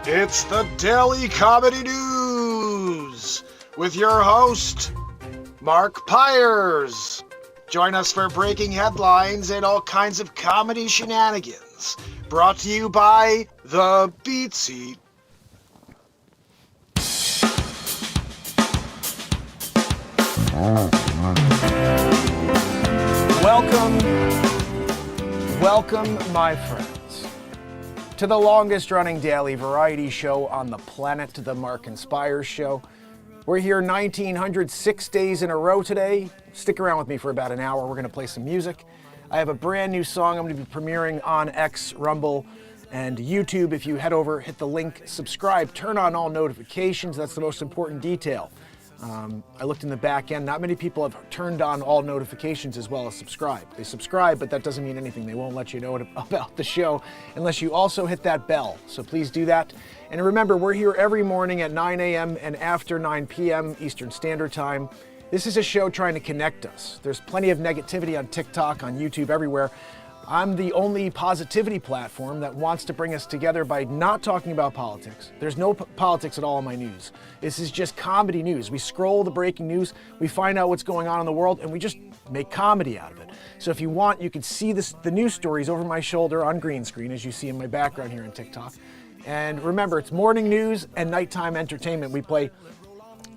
It's the Daily Comedy News with your host, MarkinsPires. Join us for breaking headlines and all kinds of comedy shenanigans. Brought to you by The Beat Seat. Welcome, my friends, to the longest-running daily variety show on the planet, the MarkinsPires Show. We're here 1,906 days in a row today. Stick around with me for about an hour. We're going to play some music. I have a brand new song I'm going to be premiering on X, Rumble, and YouTube. If you head over, hit the link, subscribe, turn on all notifications. That's the most important detail. I looked in the back end. Not many people have turned on all notifications as well as subscribe. They subscribe, but that doesn't mean anything. They won't let you know about the show unless you also hit that bell. So please do that. And remember, we're here every morning at 9 a.m. and after 9 p.m. Eastern Standard Time. This is a show trying to connect us. There's plenty of negativity on TikTok, on YouTube, everywhere. I'm the only positivity platform that wants to bring us together by not talking about politics. There's no politics at all in my news. This is just comedy news. We scroll the breaking news, we find out what's going on in the world, and we just make comedy out of it. So if you want, you can see the news stories over my shoulder on green screen, as you see in my background here in TikTok. And remember, it's morning news and nighttime entertainment. We play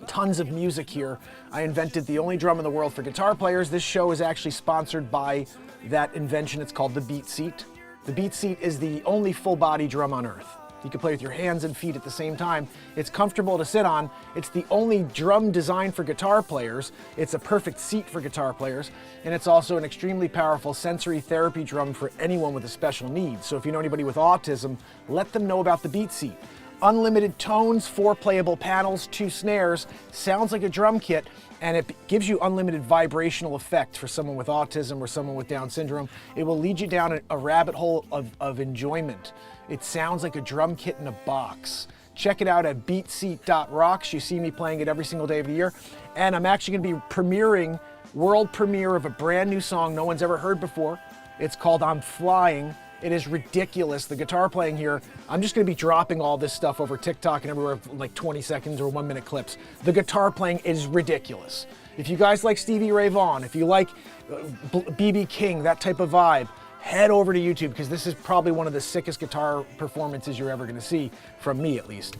tons of music here. I invented the only drum in the world for guitar players. This show is actually sponsored by that invention. It's called the Beat Seat. The Beat Seat is the only full body drum on earth. You can play with your hands and feet at the same time. It's comfortable to sit on. It's the only drum designed for guitar players. It's a perfect seat for guitar players. And it's also an extremely powerful sensory therapy drum for anyone with a special need. So if you know anybody with autism, let them know about the Beat Seat. Unlimited tones, 4 playable panels, 2 snares, sounds like a drum kit, and it gives you unlimited vibrational effect for someone with autism or someone with Down syndrome. It will lead you down a rabbit hole of enjoyment. It sounds like a drum kit in a box. Check it out at beatseat.rocks. You see me playing it every single day of the year. And I'm actually going to be premiering, world premiere of a brand new song no one's ever heard before. It's called I'm Flying. It is ridiculous. The guitar playing here, I'm just going to be dropping all this stuff over TikTok and everywhere, like 20 seconds or 1 minute clips. The guitar playing is ridiculous. If you guys like Stevie Ray Vaughan, if you like B.B. King, that type of vibe, head over to YouTube because this is probably one of the sickest guitar performances you're ever going to see, from me at least.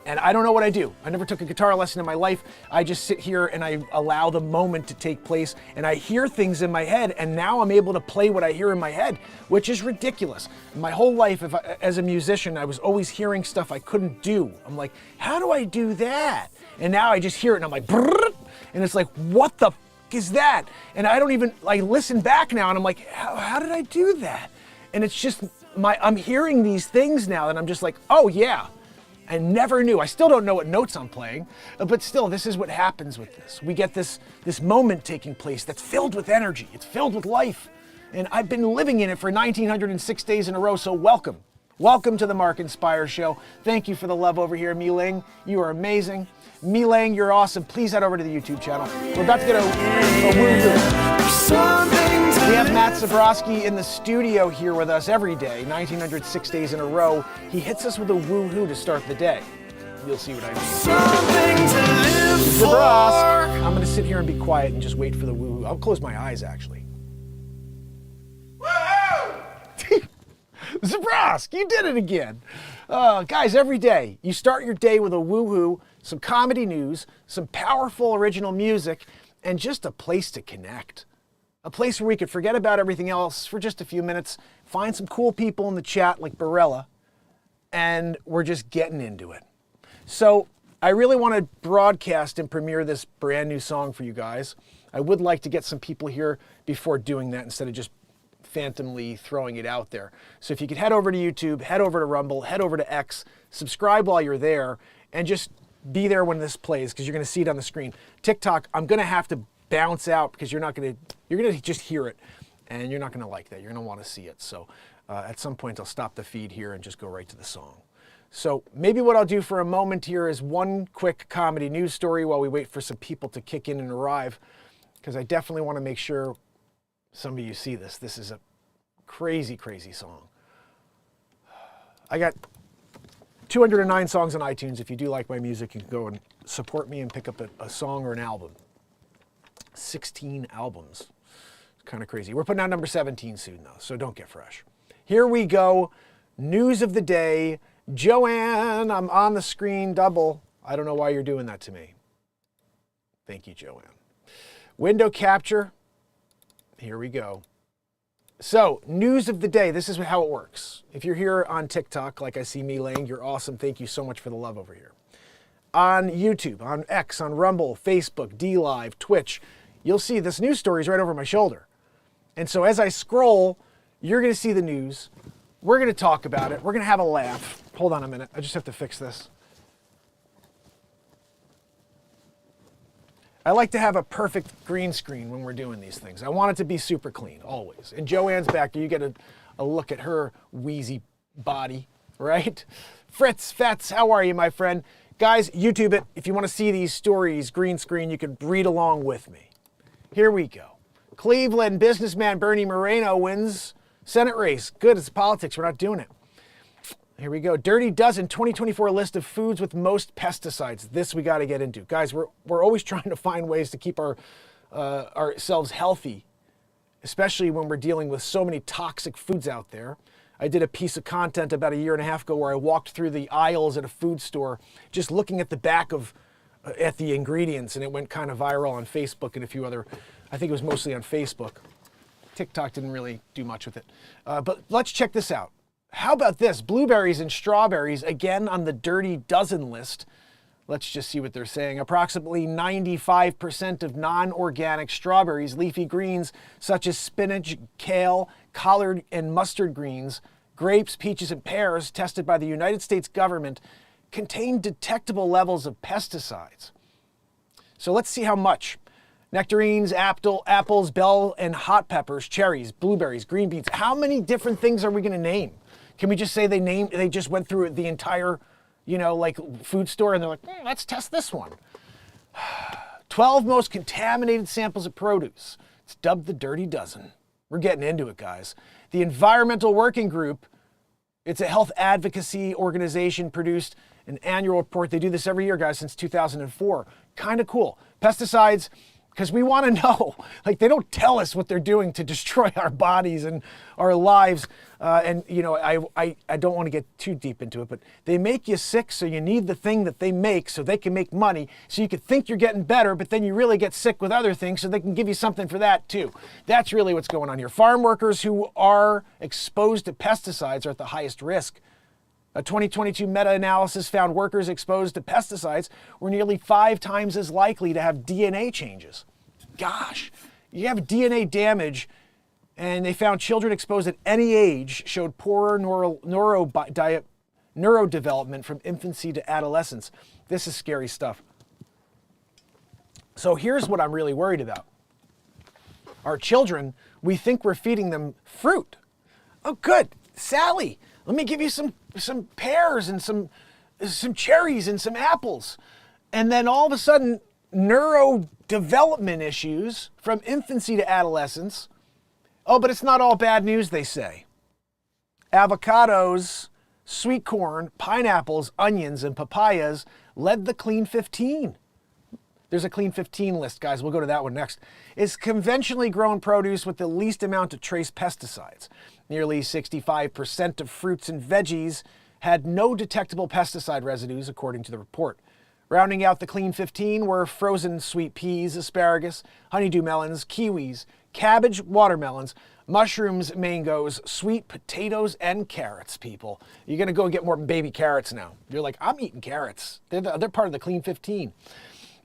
And I don't know what I do. I never took a guitar lesson in my life. I just sit here and I allow the moment to take place, and I hear things in my head, and now I'm able to play what I hear in my head, which is ridiculous. My whole life, as a musician, I was always hearing stuff I couldn't do. I'm like, how do I do that? And now I just hear it and I'm like, brrr, and it's like, what the f is that? And I don't even, I listen back now and I'm like, how did I do that? And it's just, I'm hearing these things now that I'm just like, oh yeah. I never knew. I still don't know what notes I'm playing, but still, this is what happens with this. We get this moment taking place that's filled with energy. It's filled with life. And I've been living in it for 1,906 days in a row, so welcome. Welcome to the MarkinsPires Show. Thank you for the love over here, Mi-Ling. You are amazing. Mi-Ling, you're awesome. Please head over to the YouTube channel. We're about to get a woo-hoo. We have Matt Zabrowski in the studio here with us every day, 1,906 days in a row. He hits us with a woo-hoo to start the day. You'll see what I mean. Zabrowski. I'm going to sit here and be quiet and just wait for the woo-hoo. I'll close my eyes, actually. Woo-hoo! Zabrowski, you did it again. Guys, every day, you start your day with a woo-hoo, some comedy news, some powerful original music, and just a place to connect. A place where we could forget about everything else for just a few minutes, find some cool people in the chat like Barella, and we're just getting into it. So I really want to broadcast and premiere this brand new song for you guys. I would like to get some people here before doing that instead of just phantomly throwing it out there. So if you could head over to YouTube, head over to Rumble, head over to X, subscribe while you're there, and just be there when this plays because you're going to see it on the screen. TikTok, I'm going to have to bounce out because you're going to just hear it and you're not going to like that. You're going to want to see it. So at some point I'll stop the feed here and just go right to the song. So maybe what I'll do for a moment here is one quick comedy news story while we wait for some people to kick in and arrive, because I definitely want to make sure some of you see this. This is a crazy, crazy song. I got 209 songs on iTunes. If you do like my music, you can go and support me and pick up a song or an album. 16 albums. It's kind of crazy. We're putting out number 17 soon, though, so don't get fresh. Here we go. News of the day. Joanne, I'm on the screen double. I don't know why you're doing that to me. Thank you, Joanne. Window capture. Here we go. So, news of the day. This is how it works. If you're here on TikTok, like I see me laying, you're awesome. Thank you so much for the love over here. On YouTube, on X, on Rumble, Facebook, DLive, Twitch, you'll see this news story is right over my shoulder. And so as I scroll, you're going to see the news. We're going to talk about it. We're going to have a laugh. Hold on a minute. I just have to fix this. I like to have a perfect green screen when we're doing these things. I want it to be super clean, always. And Joanne's back there. You get a look at her wheezy body, right? Fritz, how are you, my friend? Guys, YouTube it. If you want to see these stories, green screen, you can read along with me. Here we go. Cleveland businessman Bernie Moreno wins Senate race. Good, it's politics. We're not doing it. Here we go. Dirty Dozen 2024 list of foods with most pesticides. This we got to get into. Guys, we're always trying to find ways to keep ourselves healthy, especially when we're dealing with so many toxic foods out there. I did a piece of content about a year and a half ago where I walked through the aisles at a food store just looking at the back of at the ingredients, and it went kind of viral on Facebook and a few other, I think it was mostly on Facebook. TikTok didn't really do much with it. But let's check this out. How about this? Blueberries and strawberries, again on the Dirty Dozen list. Let's just see what they're saying. Approximately 95% of non-organic strawberries, leafy greens such as spinach, kale, collard, and mustard greens, grapes, peaches, and pears tested by the United States government contain detectable levels of pesticides. So let's see how much. Nectarines, apples, bell and hot peppers, cherries, blueberries, green beans. How many different things are we going to name? Can we just say they just went through the entire, like food store and they're like, let's test this one. 12 most contaminated samples of produce. It's dubbed the Dirty Dozen. We're getting into it, guys. The Environmental Working Group, it's a health advocacy organization, produced an annual report. They do this every year, guys, since 2004. Kind of cool. Pesticides, because we want to know. Like, they don't tell us what they're doing to destroy our bodies and our lives. I don't want to get too deep into it, but they make you sick, so you need the thing that they make so they can make money. So you could think you're getting better, but then you really get sick with other things so they can give you something for that too. That's really what's going on here. Farm workers who are exposed to pesticides are at the highest risk. A 2022 meta-analysis found workers exposed to pesticides were nearly 5 times as likely to have DNA changes. Gosh, you have DNA damage, and they found children exposed at any age showed poorer neurodevelopment from infancy to adolescence. This is scary stuff. So here's what I'm really worried about. Our children, we think we're feeding them fruit. Oh, good. Sally, let me give you some pears and some cherries and some apples. And then all of a sudden, neurodevelopment issues from infancy to adolescence. Oh, but it's not all bad news, they say. Avocados, sweet corn, pineapples, onions, and papayas led the Clean 15. There's a Clean 15 list, guys. We'll go to that one next. It's conventionally grown produce with the least amount of trace pesticides. Nearly 65% of fruits and veggies had no detectable pesticide residues, according to the report. Rounding out the Clean 15 were frozen sweet peas, asparagus, honeydew melons, kiwis, cabbage, watermelons, mushrooms, mangoes, sweet potatoes, and carrots, people. You're going to go and get more baby carrots now. You're like, I'm eating carrots. They're part of the Clean 15.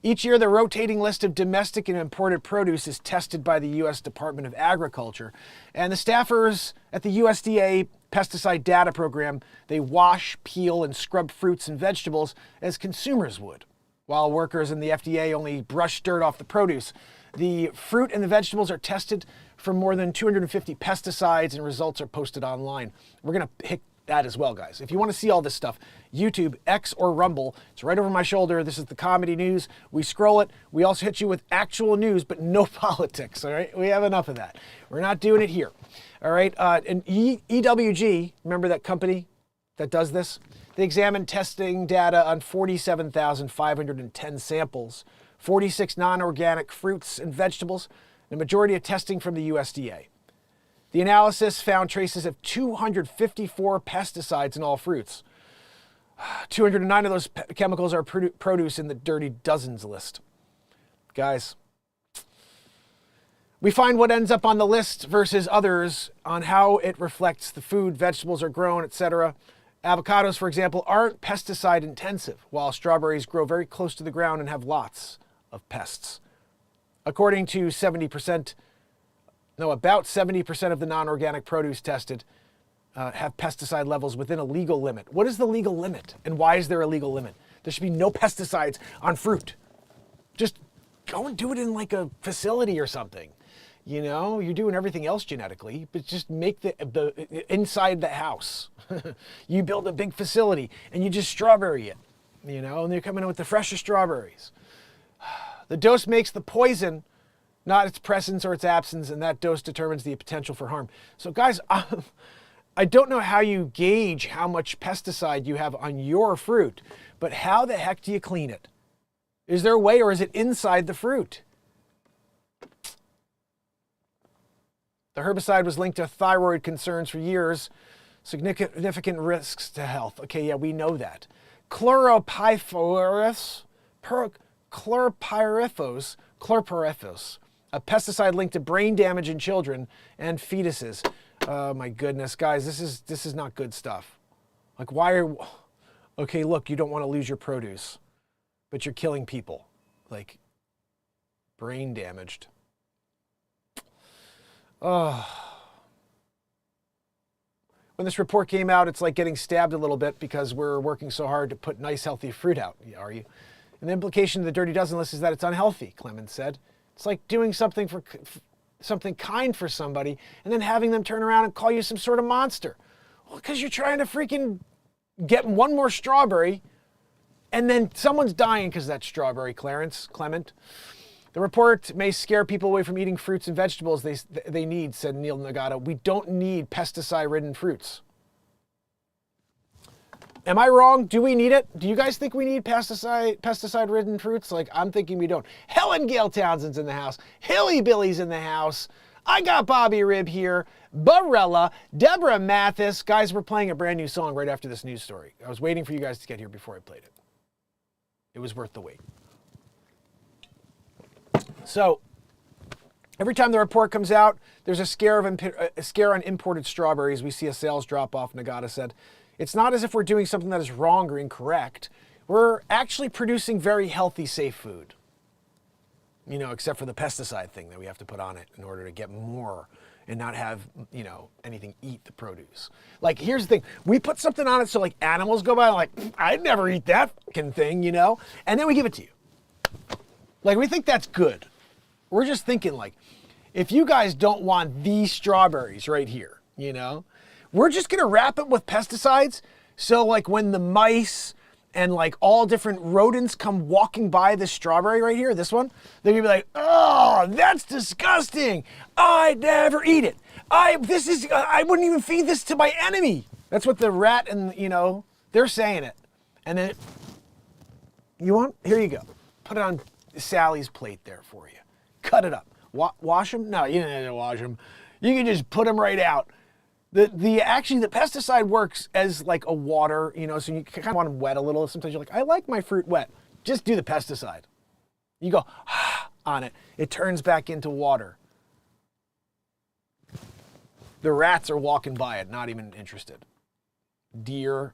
Each year, the rotating list of domestic and imported produce is tested by the U.S. Department of Agriculture. And the staffers at the USDA pesticide data program, they wash, peel, and scrub fruits and vegetables as consumers would, while workers in the FDA only brush dirt off the produce. The fruit and the vegetables are tested for more than 250 pesticides, and results are posted online. We're going to hit that as well, guys. If you want to see all this stuff, YouTube, X, or Rumble, it's right over my shoulder. This is the comedy news. We scroll it. We also hit you with actual news, but no politics, all right? We have enough of that. We're not doing it here, all right? And EWG, remember that company that does this. They examined testing data on 47,510 samples, 46 non-organic fruits and vegetables, and a majority of testing from the USDA. The analysis found traces of 254 pesticides in all fruits. 209 of those chemicals are produce in the dirty dozens list. Guys, we find what ends up on the list versus others on how it reflects the food vegetables are grown, etc. Avocados, for example, aren't pesticide intensive, while strawberries grow very close to the ground and have lots of pests. According to about 70% of the non-organic produce tested have pesticide levels within a legal limit. What is the legal limit, and why is there a legal limit? There should be no pesticides on fruit. Just go and do it in like a facility or something. You know, you're doing everything else genetically, but just make the inside the house. You build a big facility and you just strawberry it, you know, and they're coming in with the freshest strawberries. The dose makes the poison, not its presence or its absence, and that dose determines the potential for harm. So guys, I don't know how you gauge how much pesticide you have on your fruit, but how the heck do you clean it? Is there a way, or is it inside the fruit? The herbicide was linked to thyroid concerns for years, significant risks to health. Okay, yeah, we know that. Chlorpyrifos, a pesticide linked to brain damage in children and fetuses. Oh my goodness, guys, this is not good stuff. Like, okay, look, you don't want to lose your produce, but you're killing people. Like, brain damaged. Oh. When this report came out, it's like getting stabbed a little bit because we're working so hard to put nice, healthy fruit out, are you? And the implication of the Dirty Dozen list is that it's unhealthy, Clemens said. It's like doing something kind for somebody and then having them turn around and call you some sort of monster. Well, because you're trying to freaking get one more strawberry and then someone's dying because of that strawberry, Clement. The report may scare people away from eating fruits and vegetables they need, said Neil Nagata. We don't need pesticide-ridden fruits. Am I wrong? Do we need it? Do you guys think we need pesticide-ridden fruits? Like, I'm thinking we don't. Helen Gale Townsend's in the house. Hilly Billy's in the house. I got Bobby Ribb here. Barella, Deborah Mathis. Guys, we're playing a brand new song right after this news story. I was waiting for you guys to get here before I played it. It was worth the wait. So, every time the report comes out, there's a scare on imported strawberries. We see a sales drop-off, Nagata said. It's not as if we're doing something that is wrong or incorrect. We're actually producing very healthy, safe food. You know, except for the pesticide thing that we have to put on it in order to get more and not have, you know, anything eat the produce. Like, here's the thing. We put something on it so, like, animals go by and like, I'd never eat that fucking thing, you know? And then we give it to you. Like, we think that's good. We're just thinking, like, if you guys don't want these strawberries right here, you know, we're just going to wrap it with pesticides. So, like, when the mice and, like, all different rodents come walking by this strawberry right here, this one, they're going to be like, oh, that's disgusting. I'd never eat it. I wouldn't even feed this to my enemy. That's what the rat and, you know, they're saying it. And then, you want? Here you go. Put it on Sally's plate there for you. Cut it up. Wash them? No, you don't have to wash them. You can just put them right out. Actually, the pesticide works as like a water, you know, so you kind of want them wet a little. Sometimes you're like, I like my fruit wet. Just do the pesticide. You go on it. It turns back into water. The rats are walking by it, not even interested. The deer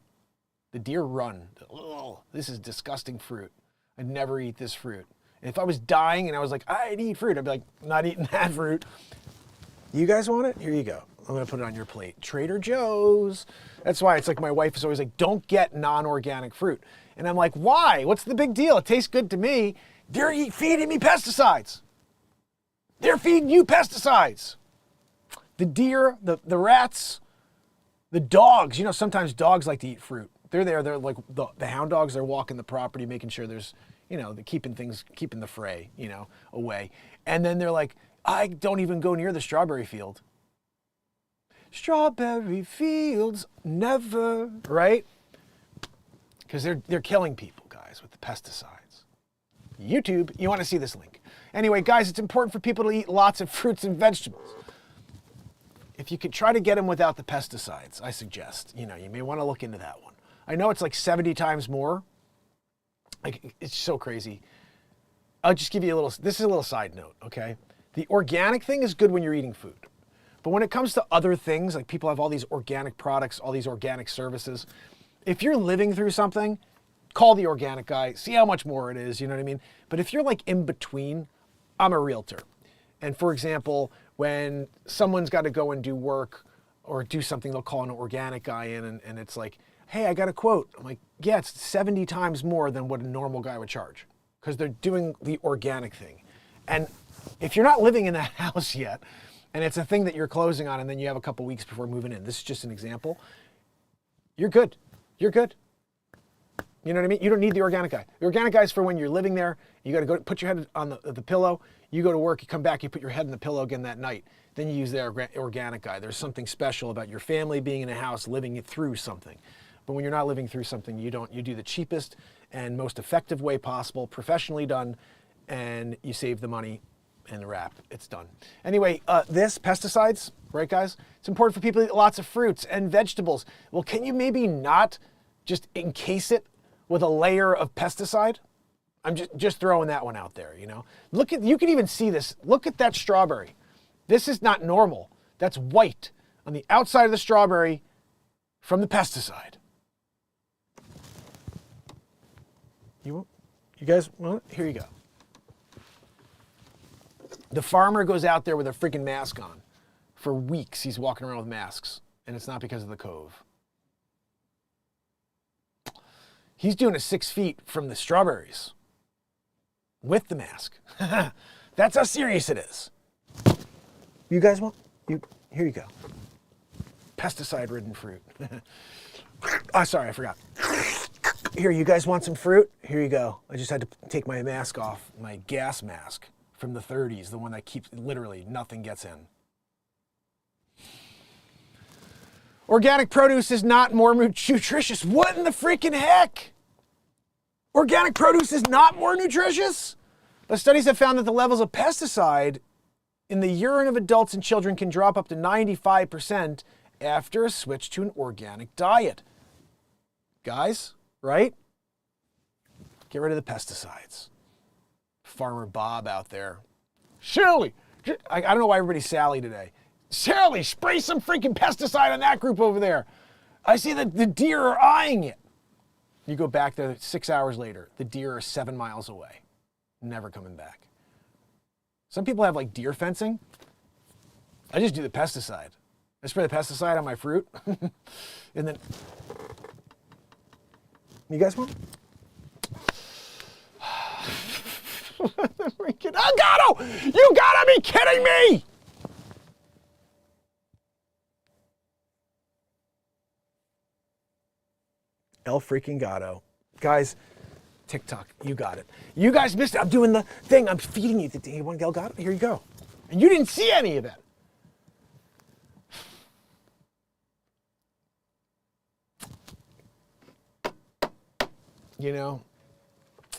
run. Oh, this is disgusting fruit. I'd never eat this fruit. If I was dying and I was like, I'd eat fruit, I'd be like, not eating that fruit. You guys want it? Here you go. I'm going to put it on your plate. Trader Joe's. That's why it's like my wife is always like, don't get non-organic fruit. And I'm like, why? What's the big deal? It tastes good to me. They're feeding me pesticides. They're feeding you pesticides. The deer, the rats, the dogs. You know, sometimes dogs like to eat fruit. They're there. They're like the hound dogs. They're walking the property, making sure there's, you know, they're keeping the fray, you know, away. And then they're like, I don't even go near the strawberry field. Strawberry fields never, right? Because they're killing people, guys, with the pesticides. YouTube, you want to see this link. Anyway, guys, it's important for people to eat lots of fruits and vegetables. If you could try to get them without the pesticides, I suggest, you may want to look into that one. I know it's like 70 times more. Like, it's so crazy. I'll just give you this is a little side note, okay? The organic thing is good when you're eating food. But when it comes to other things, like people have all these organic products, all these organic services, if you're living through something, call the organic guy, see how much more it is, you know what I mean? But if you're like in between, I'm a realtor. And for example, when someone's got to go and do work or do something, they'll call an organic guy in and it's like, hey, I got a quote. I'm like, yeah, it's 70 times more than what a normal guy would charge because they're doing the organic thing. And if you're not living in that house yet, and it's a thing that you're closing on and then you have a couple weeks before moving in, this is just an example, you're good. You're good. You know what I mean? You don't need the organic guy. The organic guy is for when you're living there. You got to go put your head on the pillow. You go to work, you come back, you put your head on the pillow again that night. Then you use the organic guy. There's something special about your family being in a house, living it through something. But when you're not living through something, you do the cheapest and most effective way possible, professionally done, and you save the money and the wrap. It's done. Anyway, this pesticides, right, guys? It's important for people to eat lots of fruits and vegetables. Well, can you maybe not just encase it with a layer of pesticide? I'm just throwing that one out there, you can even see this. Look at that strawberry. This is not normal. That's white on the outside of the strawberry from the pesticide. You guys, well, here you go. The farmer goes out there with a freaking mask on. For weeks, he's walking around with masks, and it's not because of the cove. He's doing it 6 feet from the strawberries with the mask. That's how serious it is. You guys want? Here you go. Pesticide-ridden fruit. Oh, sorry, I forgot. Here, you guys want some fruit? Here you go. I just had to take my mask off, my gas mask from the 30s, the one that keeps, literally, nothing gets in. Organic produce is not more nutritious. What in the freaking heck? Organic produce is not more nutritious? The studies have found that the levels of pesticide in the urine of adults and children can drop up to 95% after a switch to an organic diet. Guys, right? Get rid of the pesticides. Farmer Bob out there. Sally, I don't know why everybody's Sally today. Sally, spray some freaking pesticide on that group over there. I see that the deer are eyeing it. You go back there 6 hours later, the deer are 7 miles away. Never coming back. Some people have like deer fencing. I just do the pesticide. I spray the pesticide on my fruit. And then, you guys want? Freaking Elgato! You gotta be kidding me! El freaking Gato. Guys, TikTok, you got it. You guys missed it. I'm doing the thing. I'm feeding you. You want El Gato? Here you go. And you didn't see any of it.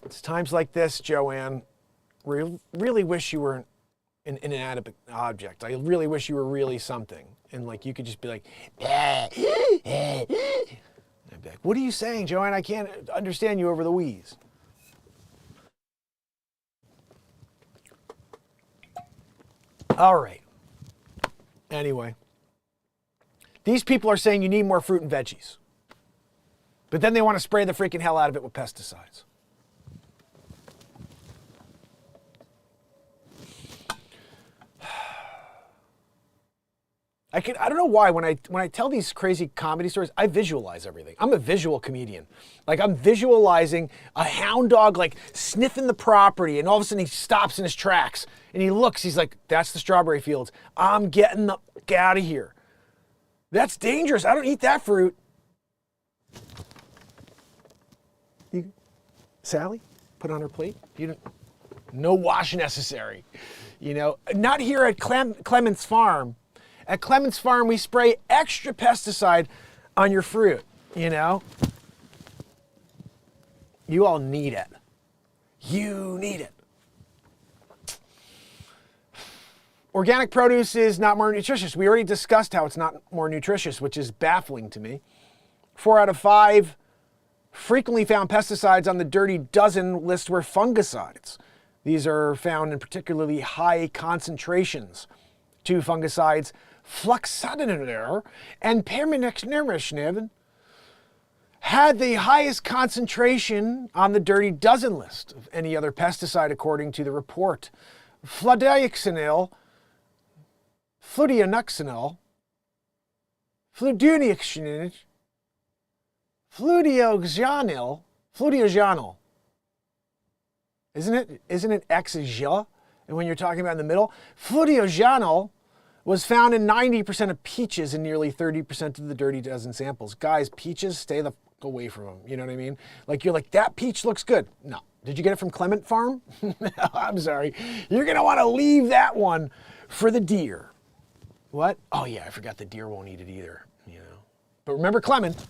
It's times like this, Joanne, where you really wish you were an inanimate object. I really wish you were really something. And like you could just be like, I'd be like, what are you saying, Joanne? I can't understand you over the wheeze. All right. Anyway, these people are saying you need more fruit and veggies. But then they want to spray the freaking hell out of it with pesticides. I don't know why when I tell these crazy comedy stories, I visualize everything. I'm a visual comedian. Like I'm visualizing a hound dog like sniffing the property, and all of a sudden he stops in his tracks and he looks, he's like, that's the strawberry fields. I'm getting the fuck out of here. That's dangerous. I don't eat that fruit. Sally, put on her plate. No wash necessary. Not here at Clement's farm. At Clement's Farm, we spray extra pesticide on your fruit, you know? You all need it. You need it. Organic produce is not more nutritious. We already discussed how it's not more nutritious, which is baffling to me. 4 out of 5 frequently found pesticides on the dirty dozen list were fungicides. These are found in particularly high concentrations. 2 fungicides, fluoxetine and permanexnirmishniv, had the highest concentration on the dirty dozen list of any other pesticide, according to the report. Fludiaxonil, fludionuxinol, fludioxanil, fludioxanil. Isn't it X-ja? And when you're talking about in the middle, fludioxanil was found in 90% of peaches and nearly 30% of the dirty dozen samples. Guys, peaches, stay the fuck away from them. You know what I mean? Like, you're like, that peach looks good. No. Did you get it from Clement Farm? I'm sorry. You're going to want to leave that one for the deer. What? Oh, yeah, I forgot the deer won't eat it either, you know. But remember Clement.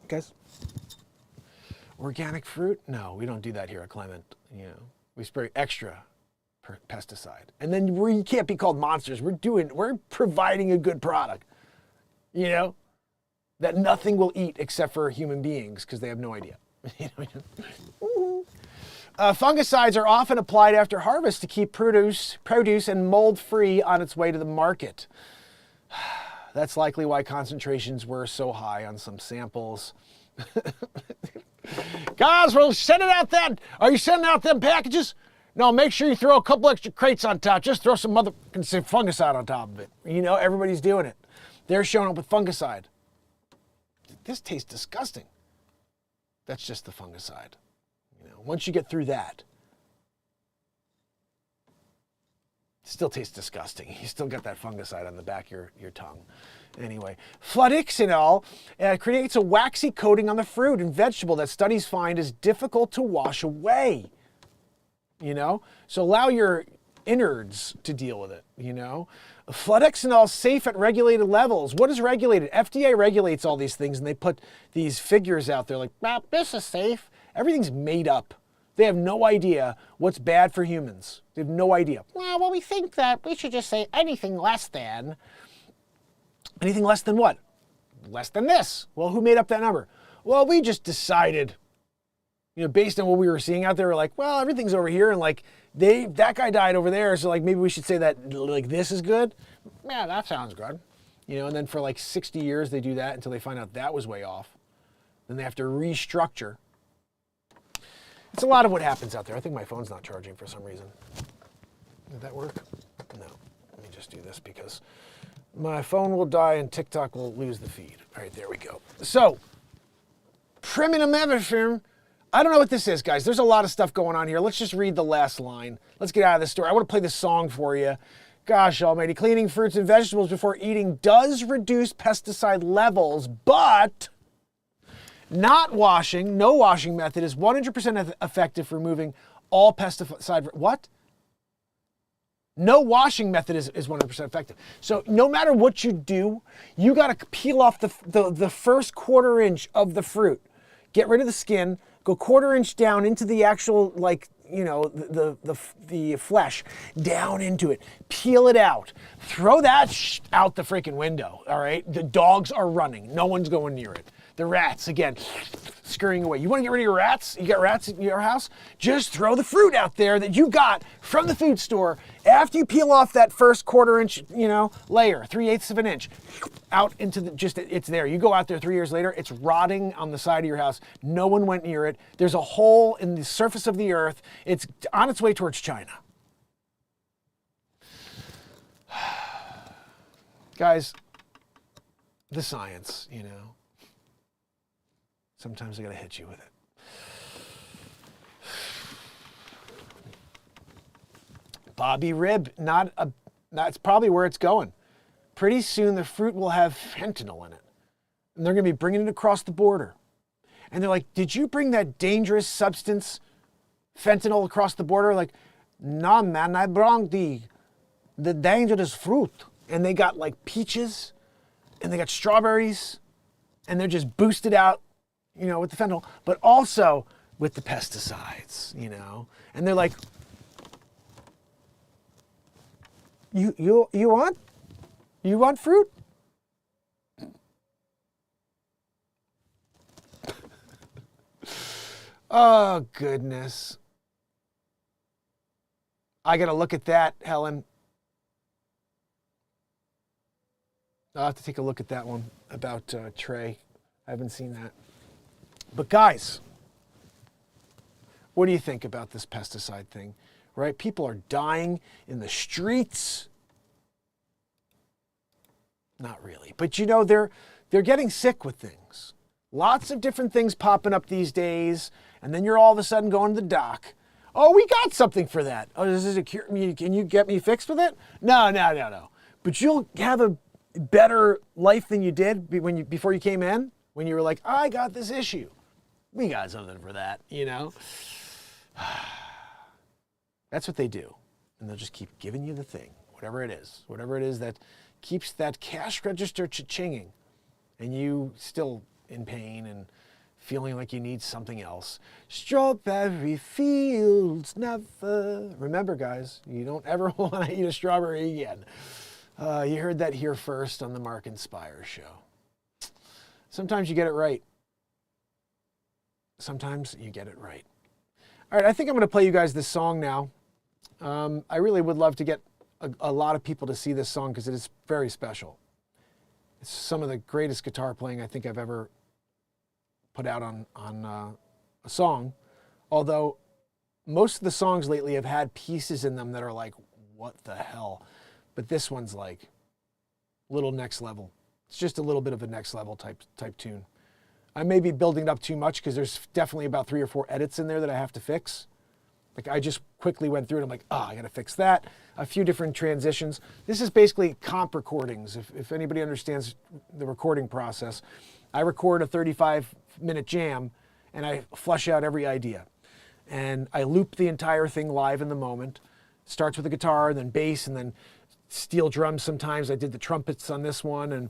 Guys, organic fruit? No, we don't do that here at Clement. You know, we spray extra pesticide. And then we can't be called monsters. We're providing a good product, you know, that nothing will eat except for human beings because they have no idea. Fungicides are often applied after harvest to keep produce and mold free on its way to the market. That's likely why concentrations were so high on some samples. Guys, are you sending out them packages? No, make sure you throw a couple extra crates on top. Just throw some fungicide on top of it. You know, everybody's doing it. They're showing up with fungicide. This tastes disgusting. That's just the fungicide. You know, once you get through that, it still tastes disgusting. You still got that fungicide on the back of your tongue. Anyway, fludiaxonil creates a waxy coating on the fruit and vegetable that studies find is difficult to wash away. You know, so allow your innards to deal with it, you know. Fludiaxonil is safe at regulated levels. What is regulated? FDA regulates all these things, and they put these figures out there like, this is safe. Everything's made up. They have no idea what's bad for humans. They have no idea. Well, we think that we should just say anything less than. Anything less than what? Less than this. Well, who made up that number? Well, we just decided, you know, based on what we were seeing out there, we're like, well, everything's over here, and like that guy died over there, so like maybe we should say that like this is good. Yeah, that sounds good. You know, and then for like 60 years they do that until they find out that was way off. Then they have to restructure. It's a lot of what happens out there. I think my phone's not charging for some reason. Did that work? No. Let me just do this because my phone will die and TikTok will lose the feed. All right, there we go. So, Primitive Everfirm. I don't know what this is, guys. There's a lot of stuff going on here. Let's just read the last line. Let's get out of this story. I want to play this song for you. Gosh almighty. Cleaning fruits and vegetables before eating does reduce pesticide levels, but not washing, no washing method is 100% effective for removing all pesticide. What? No washing method is 100% effective. So no matter what you do, you got to peel off the first quarter inch of the fruit. Get rid of the skin, go quarter inch down into the actual, like, you know, the flesh, down into it. Peel it out. Throw that out the freaking window, all right? The dogs are running. No one's going near it. The rats, again, scurrying away. You want to get rid of your rats? You got rats in your house? Just throw the fruit out there that you got from the food store after you peel off that first quarter inch, you know, layer, 3/8 of an inch, out into it's there. You go out there 3 years later, it's rotting on the side of your house. No one went near it. There's a hole in the surface of the earth. It's on its way towards China. Guys, the science, you know. Sometimes I gotta hit you with it. Bobby rib, that's probably where it's going. Pretty soon the fruit will have fentanyl in it. And they're gonna be bringing it across the border. And they're like, did you bring that dangerous substance, fentanyl, across the border? Like, nah, man, I brought the the dangerous fruit. And they got like peaches and they got strawberries and they're just boosted out, with the fentanyl, but also with the pesticides, And they're like, you want fruit? Oh, goodness. I got to look at that, Helen. I'll have to take a look at that one about Trey. I haven't seen that. But guys, what do you think about this pesticide thing? Right? People are dying in the streets. Not really. But they're getting sick with things. Lots of different things popping up these days. And then you're all of a sudden going to the doc. Oh, we got something for that. Oh, this is a cure. Can you get me fixed with it? No. But you'll have a better life than you did before you came in, when you were like, I got this issue. We got something for that, That's what they do. And they'll just keep giving you the thing, whatever it is that keeps that cash register cha-chinging, and you still in pain and feeling like you need something else. Strawberry fields never. Remember, guys, you don't ever want to eat a strawberry again. You heard that here first on the MarkinsPires show. Sometimes you get it right. Sometimes you get it right. All right, I think I'm going to play you guys this song now. I really would love to get a lot of people to see this song because it is very special. It's some of the greatest guitar playing I think I've ever put out on a song. Although most of the songs lately have had pieces in them that are like, what the hell? But this one's like a little next level. It's just a little bit of a next level type tune. I may be building it up too much because there's definitely about 3 or 4 edits in there that I have to fix. Like I just quickly went through it. I'm like, I got to fix that. A few different transitions. This is basically comp recordings. If anybody understands the recording process, I record a 35-minute jam and I flush out every idea. And I loop the entire thing live in the moment. Starts with the guitar, then bass, and then steel drums sometimes. I did the trumpets on this one, and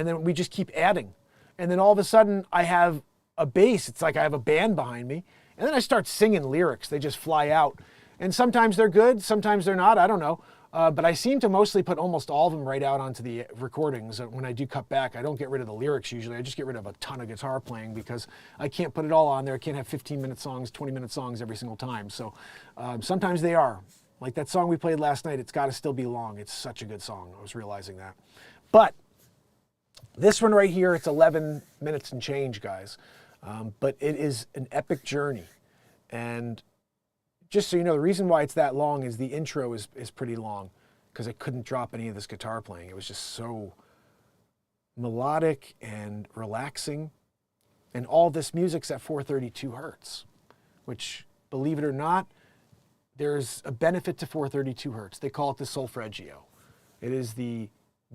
then we just keep adding. And then all of a sudden, I have a bass. It's like I have a band behind me. And then I start singing lyrics. They just fly out. And sometimes they're good, sometimes they're not. I don't know. But I seem to mostly put almost all of them right out onto the recordings. When I do cut back, I don't get rid of the lyrics usually. I just get rid of a ton of guitar playing because I can't put it all on there. I can't have 15-minute songs, 20-minute songs every single time. So sometimes they are. Like that song we played last night, It's Gotta Still Be Long. It's such a good song. I was realizing that. But this one right here, it's 11 minutes and change, guys. But it is an epic journey. And just so you know, the reason why it's that long is the intro is pretty long because I couldn't drop any of this guitar playing. It was just so melodic and relaxing. And all this music's at 432 hertz, which, believe it or not, there's a benefit to 432 hertz. They call it the solfeggio. It is the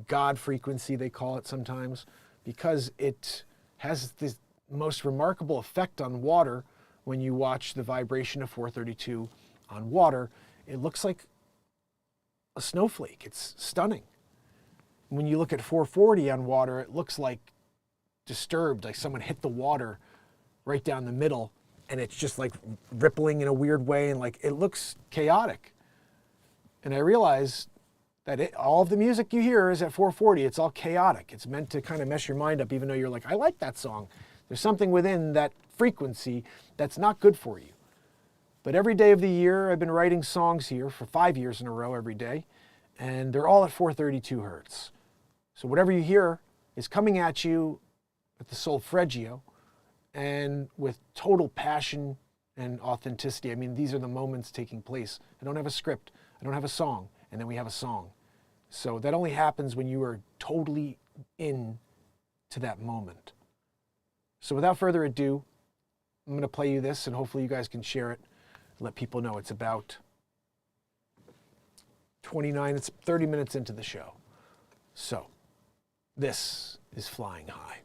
God frequency, they call it sometimes, because it has this most remarkable effect on water. When you watch the vibration of 432 on water, it looks like a snowflake. It's stunning. When you look at 440 on water, it looks like disturbed, like someone hit the water right down the middle, and it's just like rippling in a weird way, and like it looks chaotic. And I realized that all of the music you hear is at 440. It's all chaotic. It's meant to kind of mess your mind up, even though you're like, I like that song. There's something within that frequency that's not good for you. But every day of the year, I've been writing songs here for 5 years in a row every day, and they're all at 432 hertz. So whatever you hear is coming at you with the solfeggio and with total passion and authenticity. I mean, these are the moments taking place. I don't have a script. I don't have a song. And then we have a song. So that only happens when you are totally in to that moment. So without further ado, I'm going to play you this, and hopefully you guys can share it. Let people know it's about 30 minutes into the show. So this is Flying High.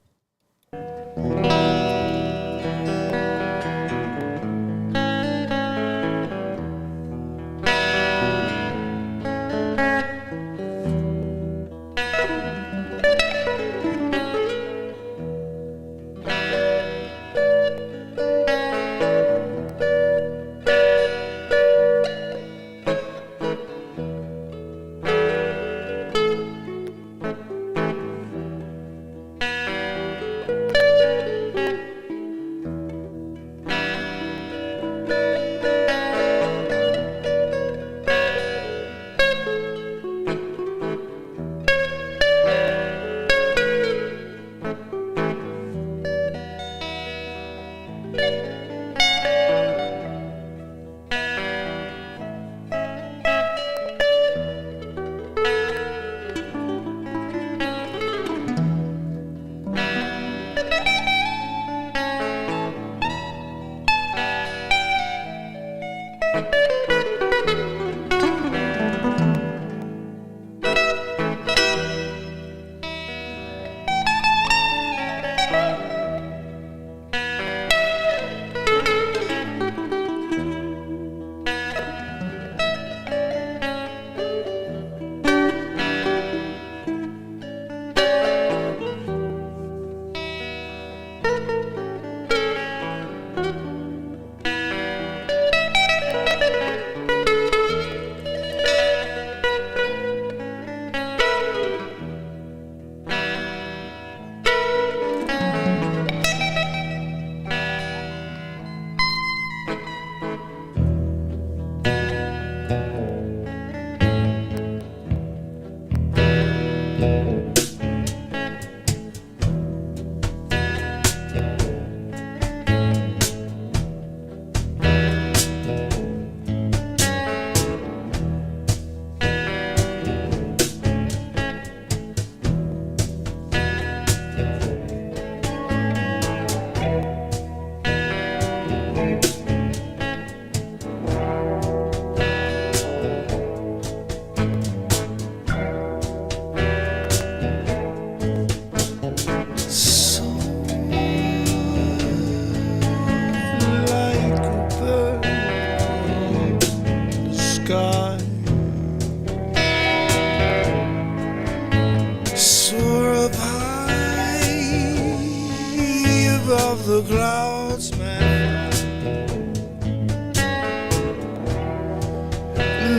above the clouds, man.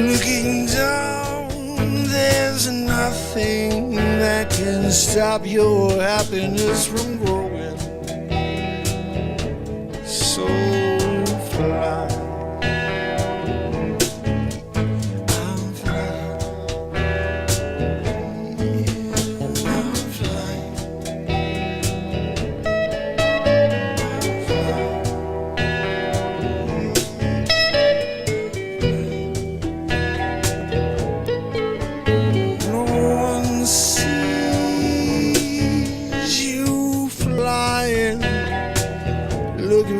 Looking down, there's nothing that can stop your happiness from growing. So fly.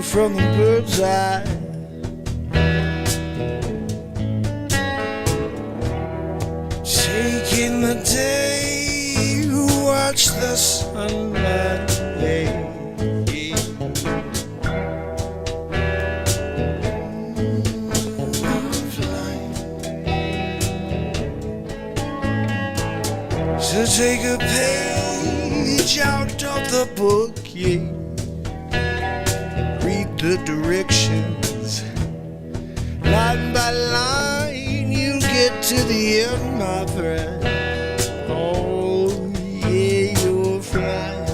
From the bird's eye, taking the day, watch the sunlight. So take a page out of the book, yeah. The directions, line by line, you get to the end, my friend. Oh, yeah, you're flying.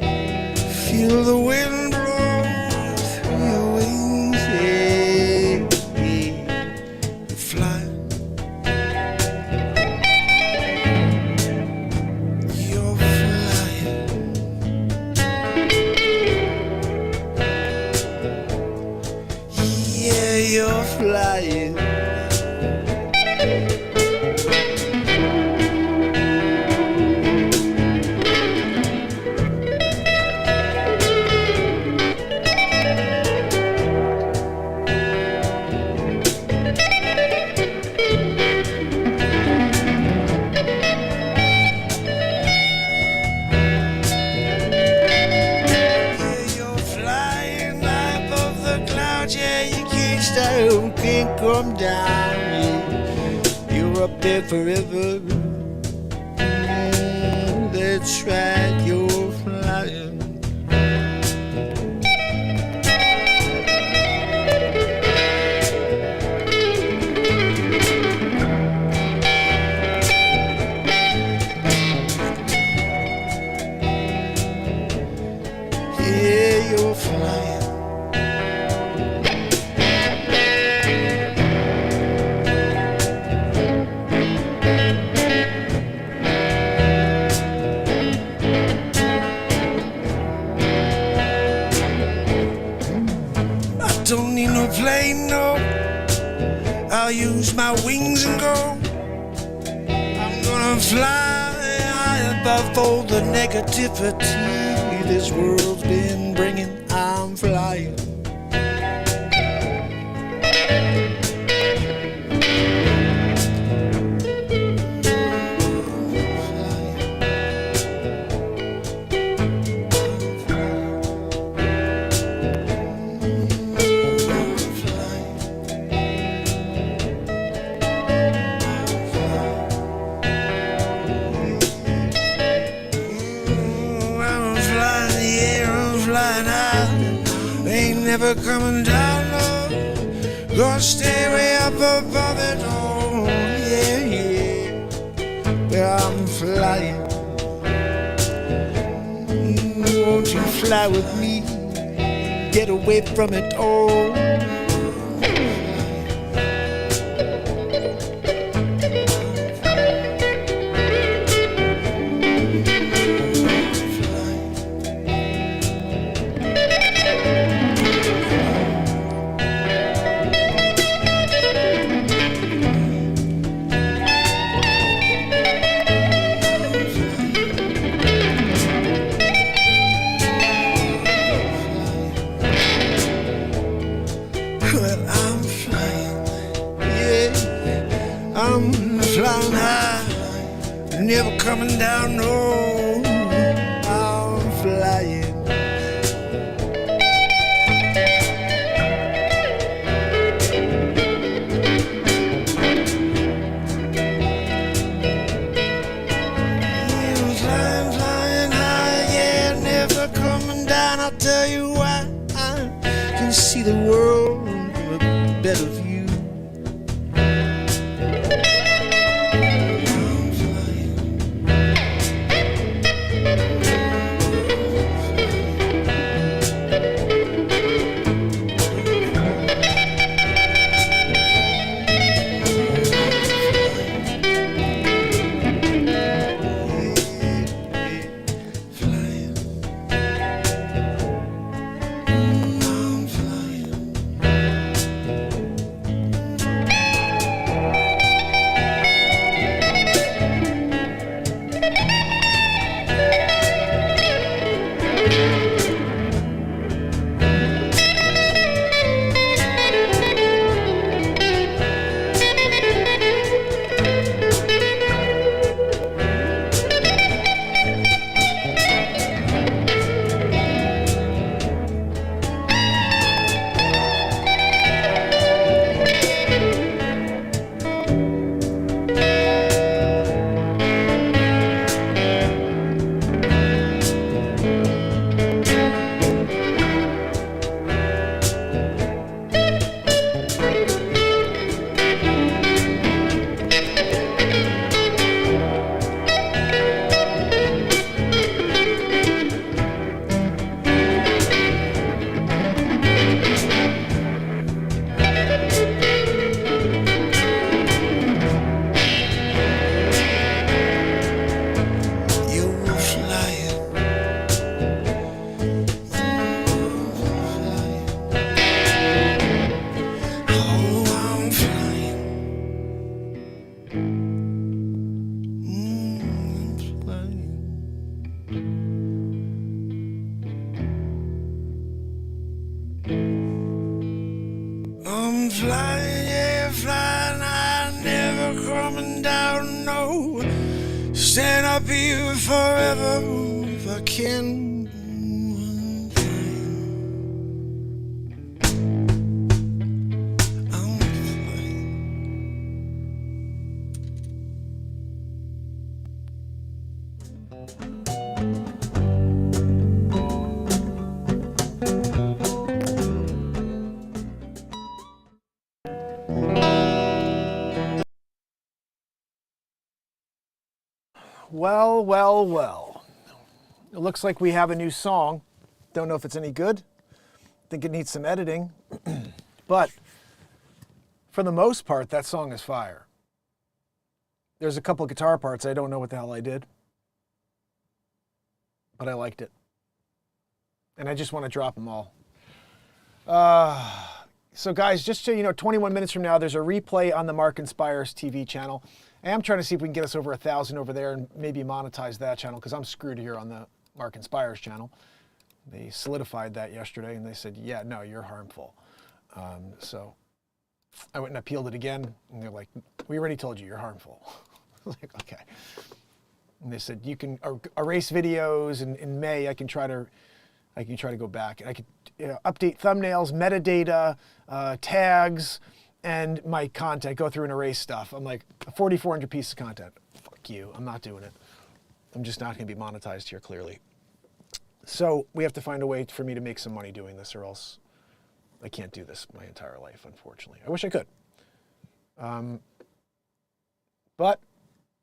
Yeah, you're flying. Feel the wind blow through your wings, yeah, you're flying. You're flying. Yeah, you're flying. Can't come down, yeah. You're up there forever. That's right, you're flying. Yeah, you're flying. Don't need no plane, no. I'll use my wings and go. I'm gonna fly high above all the negativity this world's been bringing. I'm flying. Never coming down, no. Gonna stay way up above it all, yeah, yeah. Where I'm flying. Won't you fly with me? Get away from it all. Well, I'm flying, yeah, I'm flying high, never coming down, no, I'm flying. Yeah, I'm flying, flying high, yeah, never coming down, I'll tell you why, I can see the world better view. I'm flying, yeah, flying, I'm never coming down, no. Stand up here forever if I can. I'm flying. Well, well, well. It looks like we have a new song. Don't know if it's any good. Think it needs some editing. But for the most part, that song is fire. There's a couple guitar parts I don't know what the hell I did. But I liked it. And I just want to drop them all. So guys, just so you know, 21 minutes from now, there's a replay on the MarkinsPires TV channel. I am trying to see if we can get us over 1,000 over there and maybe monetize that channel, because I'm screwed here on the MarkinsPires channel. They solidified that yesterday and they said, yeah, no, you're harmful. So I went and appealed it again and they're like, we already told you you're harmful. I was like, okay. And they said, you can erase videos, and in May I can try to go back and I could update thumbnails, metadata, tags, and my content, go through and erase stuff. I'm like, 4,400 pieces of content. Fuck you, I'm not doing it. I'm just not gonna be monetized here, clearly. So we have to find a way for me to make some money doing this, or else I can't do this my entire life, unfortunately. I wish I could. But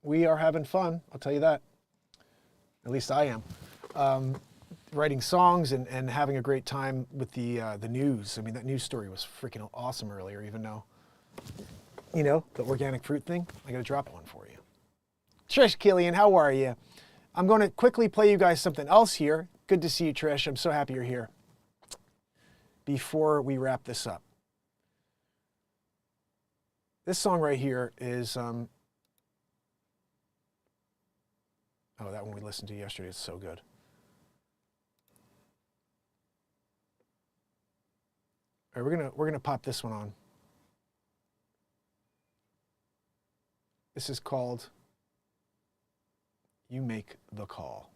we are having fun, I'll tell you that. At least I am. Writing songs and having a great time with the news. I mean, that news story was freaking awesome earlier, even though, you know, the organic fruit thing. I got to drop one for you. Trish Killian, how are you? I'm going to quickly play you guys something else here. Good to see you, Trish. I'm so happy you're here. Before we wrap this up. This song right here is, oh, that one we listened to yesterday is so good. All right, we're gonna pop this one on. This is called You Make the Call.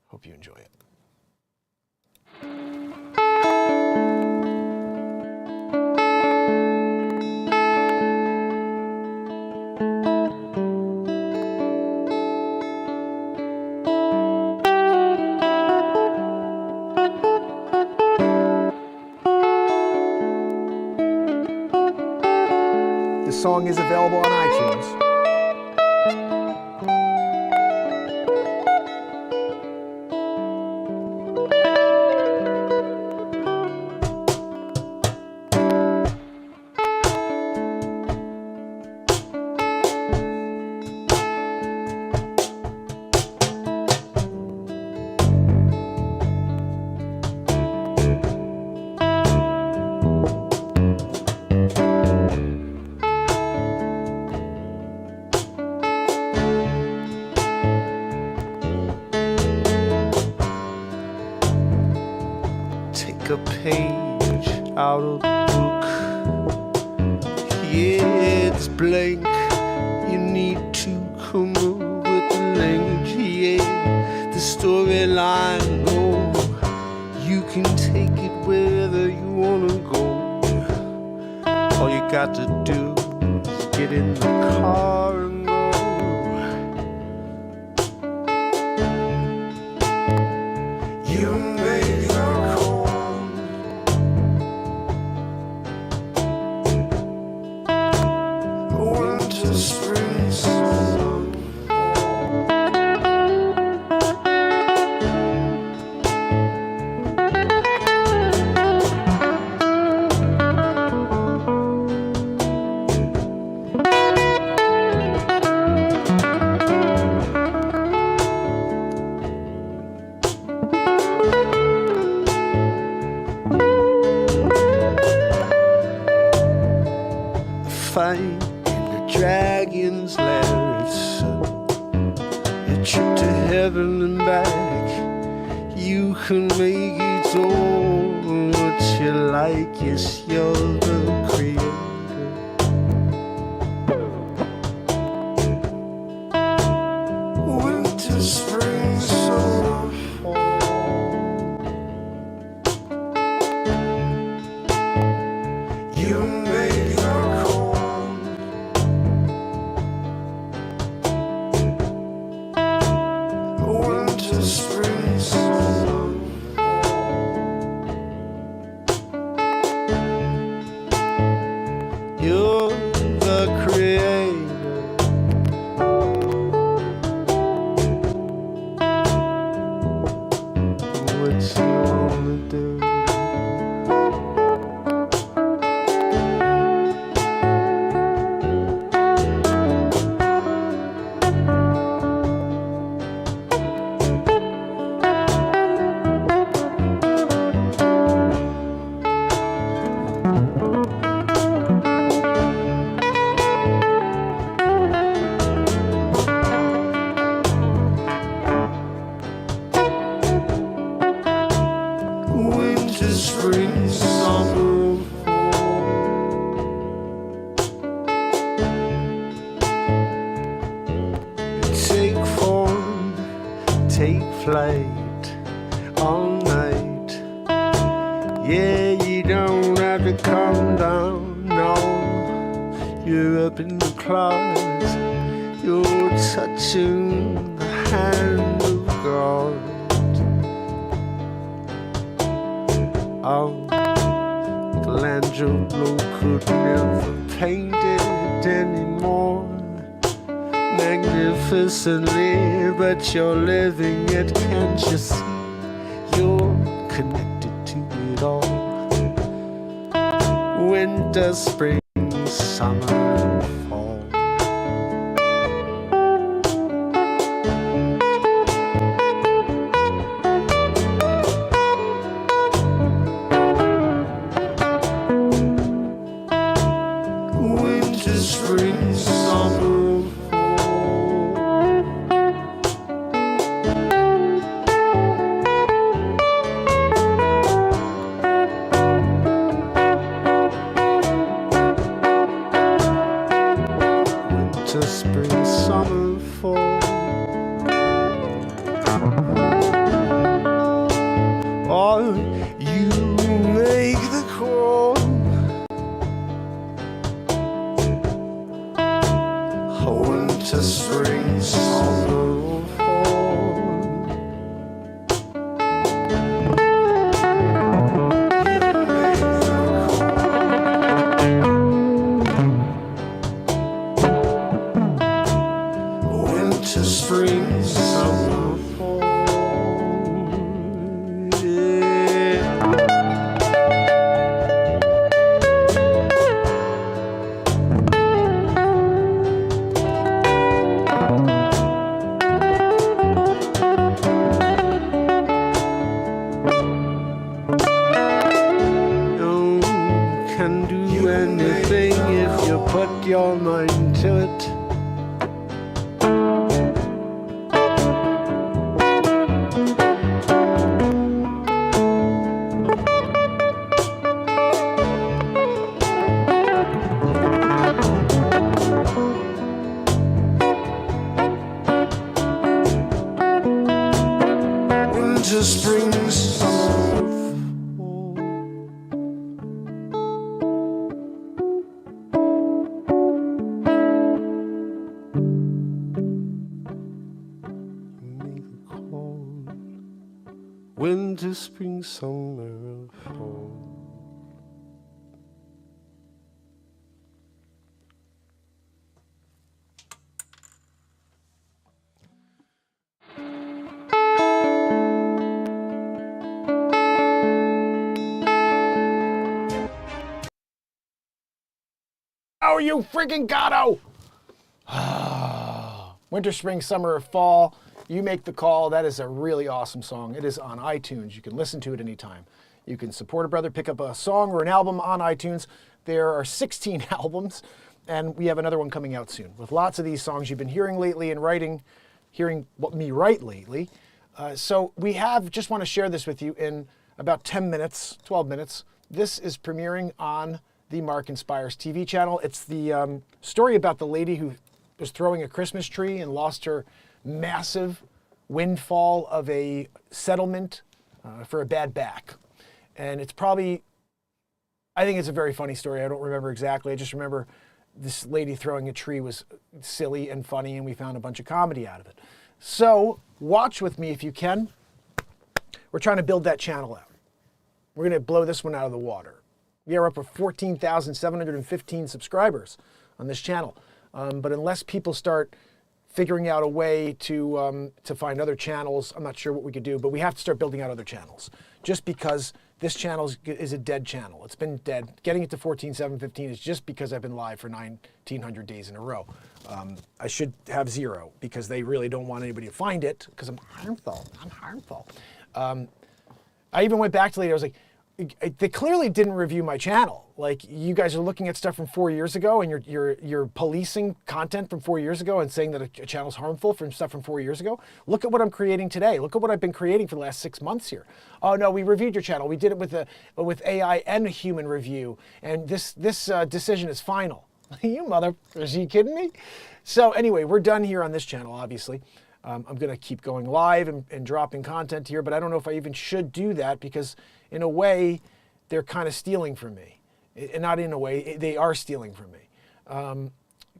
Hope you enjoy it. This song is available on iTunes. A page out of the book. Yeah, it's blank. You need to come up with the language. Yeah, the storyline. Oh, you can take it wherever you wanna go. All you got to do is get in the car and go. You make the call. Fight in the dragon's lair. It's a trip to heaven and back. You can make it all what you like. Yes, you're the creator. Winter, spring, summer, fall. You make the call. Winter, spring, summer, you're the creator. What you wanna do? Winter, spring, summer, fall. Take form, take flight all night. Yeah, you don't have to come down, no. You're up in the clouds. You're touching the hand of God. Michelangelo could never paint it anymore magnificently, but you're living it, can't you see? You're connected to it all. Winter, spring, summer, fall. Winter, spring, summer, spring, summer, fall. Or you make the call. Winter, spring, summer, fall. Winter, spring, summer, fall. Yeah. You can do anything if you put your mind to it. Winter, spring, summer, fall. Make the call. Winter, spring, summer, fall. Oh, you freaking gato! Winter, spring, summer, or fall. You make the call. That is a really awesome song. It is on iTunes. You can listen to it anytime. You can support a brother, pick up a song or an album on iTunes. There are 16 albums, and we have another one coming out soon with lots of these songs you've been hearing lately and hearing what me write lately. So we just want to share this with you in about 10 minutes, 12 minutes. This is premiering on the MarkinsPires TV channel. It's the story about the lady who was throwing a Christmas tree and lost her massive windfall of a settlement for a bad back. And it's probably, I think it's a very funny story. I don't remember exactly. I just remember this lady throwing a tree was silly and funny, and we found a bunch of comedy out of it. So watch with me if you can. We're trying to build that channel out. We're going to blow this one out of the water. We are up to 14,715 subscribers on this channel. But unless people start figuring out a way to find other channels, I'm not sure what we could do, but we have to start building out other channels. Just because this channel is a dead channel. It's been dead. Getting it to 14,715 is just because I've been live for 1,900 days in a row. I should have 0 because they really don't want anybody to find it because I'm harmful. I'm harmful. I even went back to later. I was like, they clearly didn't review my channel. Like, you guys are looking at stuff from 4 years ago, and you're policing content from 4 years ago and saying that a channel's harmful from stuff from 4 years ago. Look at what I'm creating today. Look at what I've been creating for the last 6 months here. Oh no, we reviewed your channel. We did it with AI and a human review, and this decision is final. You mother, is you kidding me? So anyway, we're done here on this channel, obviously. I'm going to keep going live and dropping content here, but I don't know if I even should do that because, in a way, they're kind of stealing from me. And not in a way, they are stealing from me.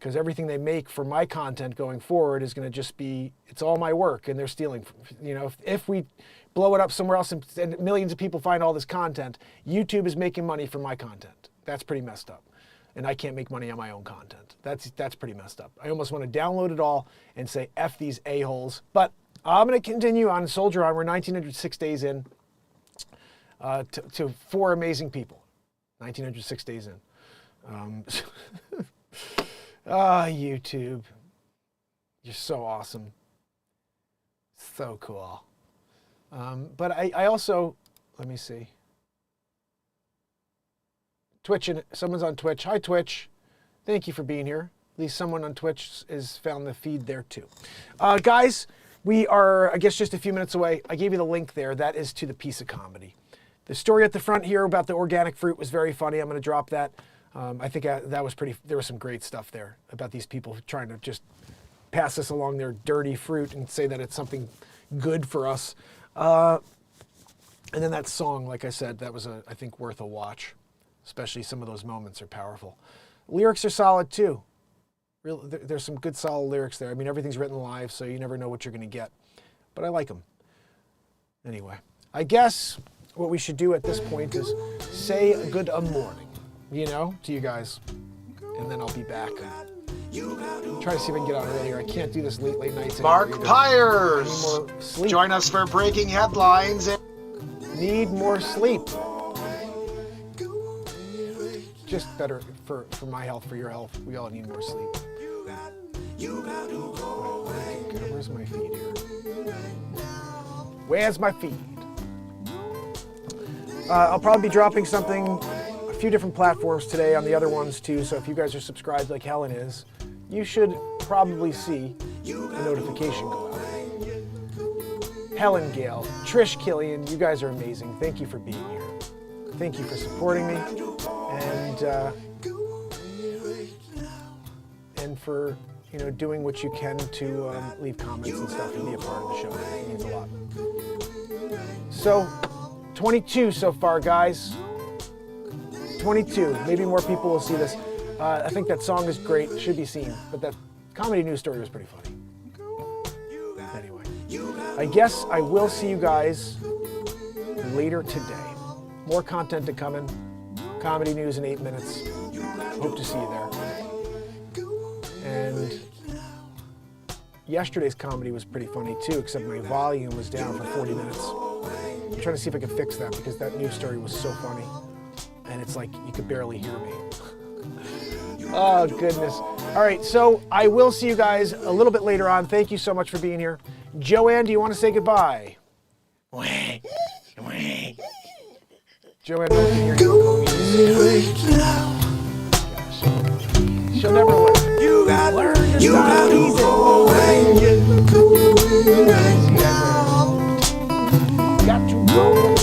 because everything they make for my content going forward is going to just be, it's all my work, and they're stealing. You know, if we blow it up somewhere else and millions of people find all this content, YouTube is making money from my content. That's pretty messed up. And I can't make money on my own content. That's pretty messed up. I almost want to download it all and say, F these a-holes. But I'm going to continue on, soldier on. We're 1906 days in to 4 amazing people. 1906 days in. YouTube. You're so awesome. So cool. But I also, let me see. Twitch, and someone's on Twitch. Hi, Twitch. Thank you for being here. At least someone on Twitch has found the feed there too. Guys, we are, I guess, just a few minutes away. I gave you the link there. That is to the piece of comedy. The story at the front here about the organic fruit was very funny. I'm going to drop that. I think that was pretty, there was some great stuff there about these people trying to just pass us along their dirty fruit and say that it's something good for us. And then that song, like I said, that was, I think, worth a watch. Especially some of those moments are powerful. Lyrics are solid too. There's some good solid lyrics there. I mean, everything's written live, so you never know what you're going to get. But I like them. Anyway, I guess what we should do at this point is say a good morning, you know, to you guys. And then I'll be back. Try to see if I can get out earlier. I can't do this late nights. MarkinsPires! Join us for breaking headlines. Need more sleep. Just better for my health, for your health. We all need more sleep. Where's my feed here? Where's my feed? I'll probably be dropping something, a few different platforms today on the other ones too. So if you guys are subscribed like Helen is, you should probably see a notification go out. Helen Gale, Trish Killian, you guys are amazing. Thank you for being here. Thank you for supporting me. And for, you know, doing what you can to leave comments and stuff and be a part of the show. It means a lot. So, 22 so far, guys. 22. Maybe more people will see this. I think that song is great. It should be seen. But that comedy news story was pretty funny. Anyway, I guess I will see you guys later today. More content to come in. Comedy news in 8 minutes. Hope to see you there. And yesterday's comedy was pretty funny too, except my volume was down for 40 minutes. I'm trying to see if I can fix that because that news story was so funny. And it's like you could barely hear me. Oh, goodness. All right, so I will see you guys a little bit later on. Thank you so much for being here. Joanne, do you want to say goodbye? Joanne, don't hear you. She'll never learn. You got learn to stop teasing. Got to go.